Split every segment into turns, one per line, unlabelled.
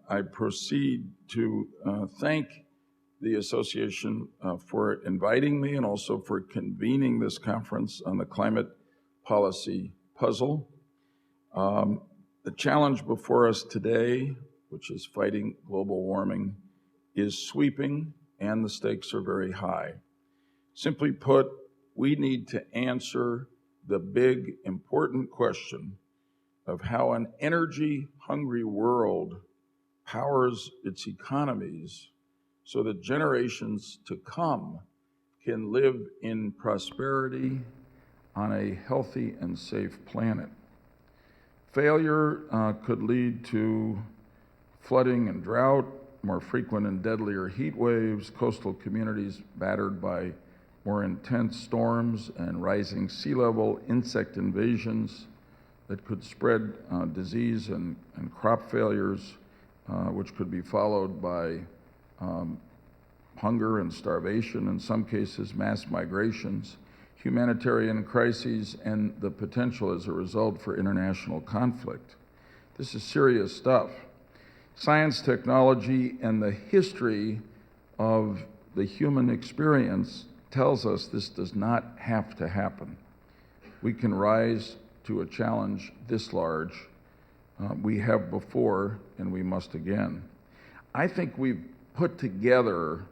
I proceed to thank the association for inviting me and also for convening this conference on the climate policy puzzle. The challenge before us today, which is fighting global warming, is sweeping and the stakes are very high. Simply put, we need to answer the big, important question of how an energy-hungry world powers its economies so that generations to come can live in prosperity on a healthy and safe planet. Failure could lead to flooding and drought, more frequent and deadlier heat waves, coastal communities battered by more intense storms and rising sea level, insect invasions that could spread disease and crop failures, which could be followed by hunger and starvation, in some cases mass migrations, humanitarian crises, and the potential as a result for international conflict. This is serious stuff. Science, technology, and the history of the human experience tells us this does not have to happen. We can rise to a challenge this large. We have before, and we must again. I think we've put together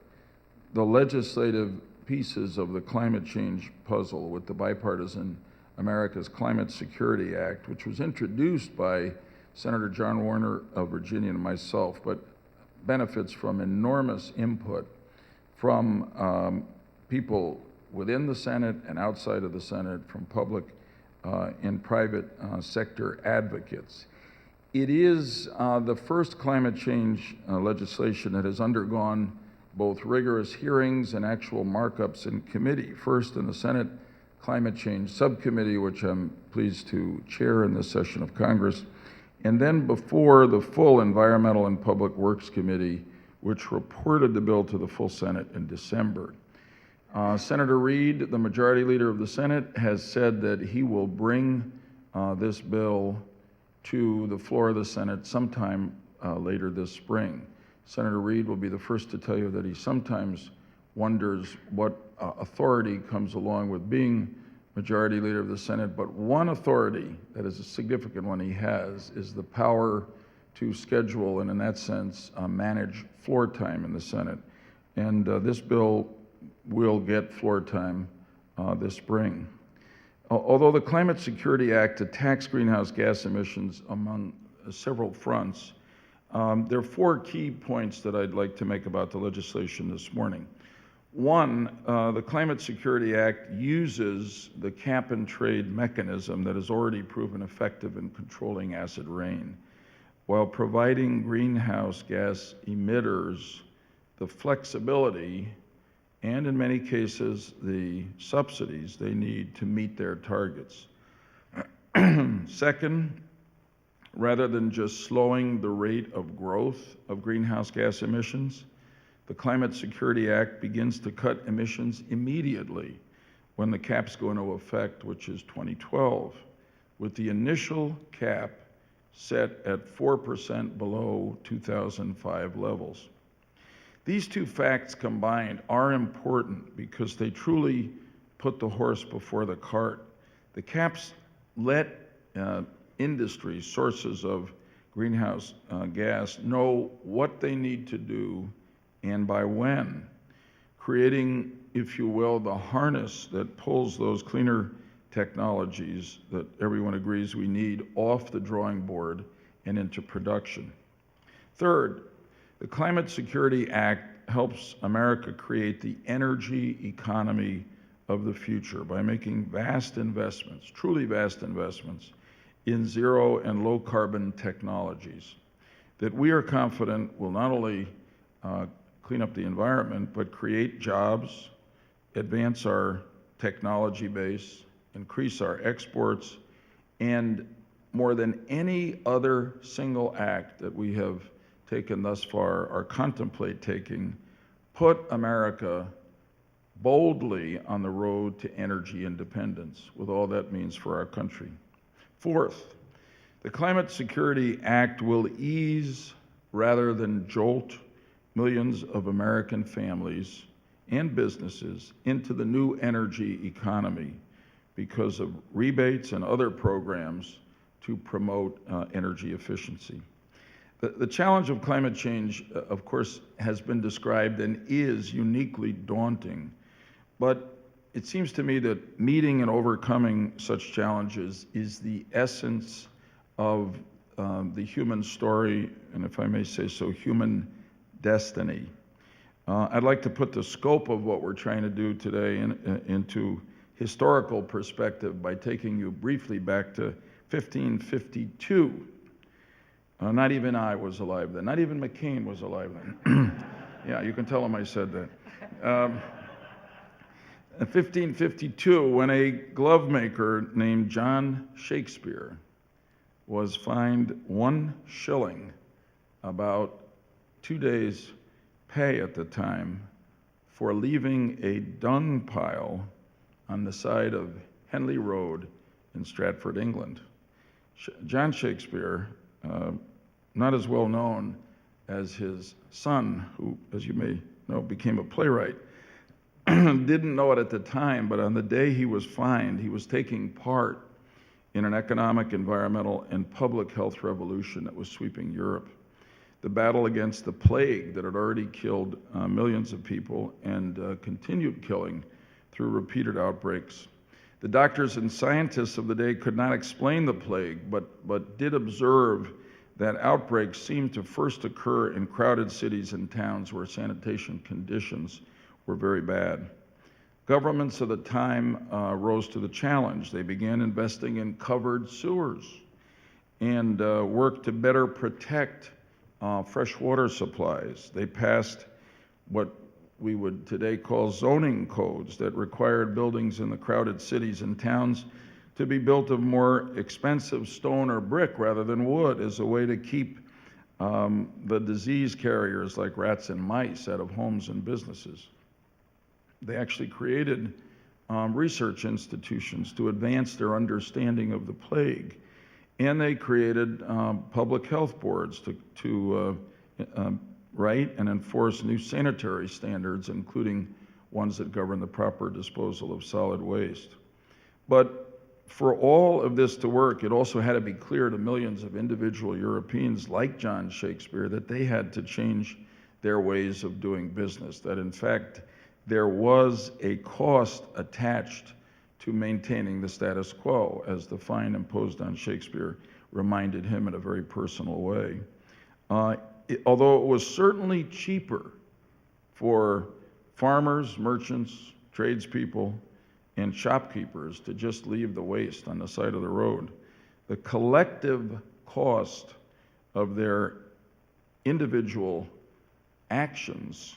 the legislative pieces of the climate change puzzle with the bipartisan America's Climate Security Act, which was introduced by Senator John Warner of Virginia and myself, but benefits from enormous input from people within the Senate and outside of the Senate, from public and private sector advocates. It is the first climate change legislation that has undergone both rigorous hearings and actual markups in committee. First in the Senate Climate Change Subcommittee, which I'm pleased to chair in this session of Congress, and then before the full Environmental and Public Works Committee, which reported the bill to the full Senate in December. Senator Reid, the majority leader of the Senate, has said that he will bring this bill to the floor of the Senate sometime later this spring. Senator Reid will be the first to tell you that he sometimes wonders what authority comes along with being majority leader of the Senate, but one authority that is a significant one he has is the power to schedule and, in that sense, manage floor time in the Senate. And this bill will get floor time this spring. Although the Climate Security Act attacks greenhouse gas emissions among several fronts, there are four key points that I'd like to make about the legislation this morning. One, the Climate Security Act uses the cap and trade mechanism that has already proven effective in controlling acid rain, while providing greenhouse gas emitters the flexibility and, in many cases, the subsidies they need to meet their targets. Second, rather than just slowing the rate of growth of greenhouse gas emissions, the Climate Security Act begins to cut emissions immediately when the caps go into effect, which is 2012, with the initial cap set at 4% below 2005 levels. These two facts combined are important because they truly put the horse before the cart. The caps let industry, sources of greenhouse gas, know what they need to do and by when, creating, if you will, the harness that pulls those cleaner technologies that everyone agrees we need off the drawing board and into production. Third, the Climate Security Act helps America create the energy economy of the future by making vast investments, truly vast investments, in zero and low carbon technologies that we are confident will not only clean up the environment, but create jobs, advance our technology base, increase our exports, and more than any other single act that we have taken thus far or contemplate taking, put America boldly on the road to energy independence, with all that means for our country. Fourth, the Climate Security Act will ease rather than jolt millions of American families and businesses into the new energy economy because of rebates and other programs to promote energy efficiency. The challenge of climate change, of course, has been described and is uniquely daunting, but it seems to me that meeting and overcoming such challenges is the essence of the human story, and if I may say so, human destiny. I'd like to put the scope of what we're trying to do today into historical perspective by taking you briefly back to 1552. Not even I was alive then. Not even McCain was alive then. Yeah, you can tell him I said that. In 1552, when a glove maker named John Shakespeare was fined 1 shilling, about 2 days' pay at the time, for leaving a dung pile on the side of Henley Road in Stratford, England. John Shakespeare, not as well known as his son, who, as you may know, became a playwright, didn't know it at the time, but on the day he was fined, he was taking part in an economic, environmental, and public health revolution that was sweeping Europe. The battle against the plague that had already killed millions of people and continued killing through repeated outbreaks. The doctors and scientists of the day could not explain the plague, but did observe that outbreaks seemed to first occur in crowded cities and towns where sanitation conditions were very bad. Governments of the time rose to the challenge. They began investing in covered sewers and worked to better protect fresh water supplies. They passed what we would today call zoning codes that required buildings in the crowded cities and towns to be built of more expensive stone or brick rather than wood as a way to keep the disease carriers like rats and mice out of homes and businesses. They actually created research institutions to advance their understanding of the plague. And they created public health boards to write and enforce new sanitary standards, including ones that govern the proper disposal of solid waste. But for all of this to work, it also had to be clear to millions of individual Europeans like John Shakespeare that they had to change their ways of doing business, that in fact there was a cost attached to maintaining the status quo, as the fine imposed on Shakespeare reminded him in a very personal way. Although it was certainly cheaper for farmers, merchants, tradespeople, and shopkeepers to just leave the waste on the side of the road, the collective cost of their individual actions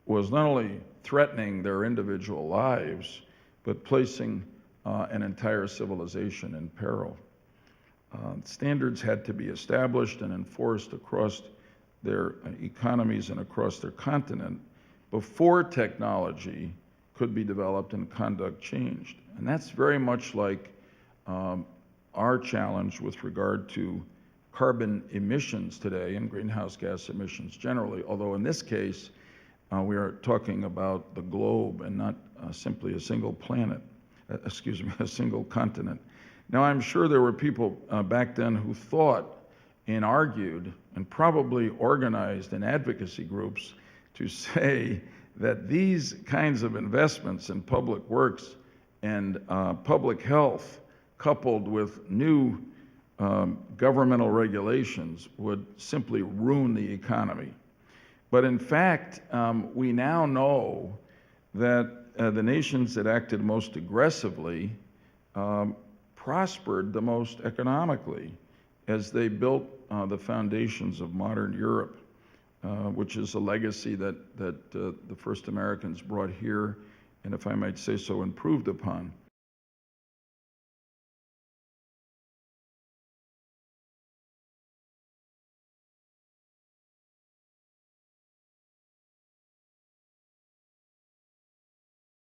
was not only threatening their individual lives, but placing an entire civilization in peril. Standards had to be established and enforced across their economies and across their continent before technology could be developed and conduct changed. And that's very much like our challenge with regard to carbon emissions today and greenhouse gas emissions generally, although in this case, we are talking about the globe and not simply a single planet, a single continent. Now, I'm sure there were people back then who thought and argued and probably organized in advocacy groups to say that these kinds of investments in public works and public health, coupled with new governmental regulations, would simply ruin the economy. But in fact, we now know that the nations that acted most aggressively prospered the most economically as they built the foundations of modern Europe, which is a legacy that the first Americans brought here, and if I might say so, improved upon.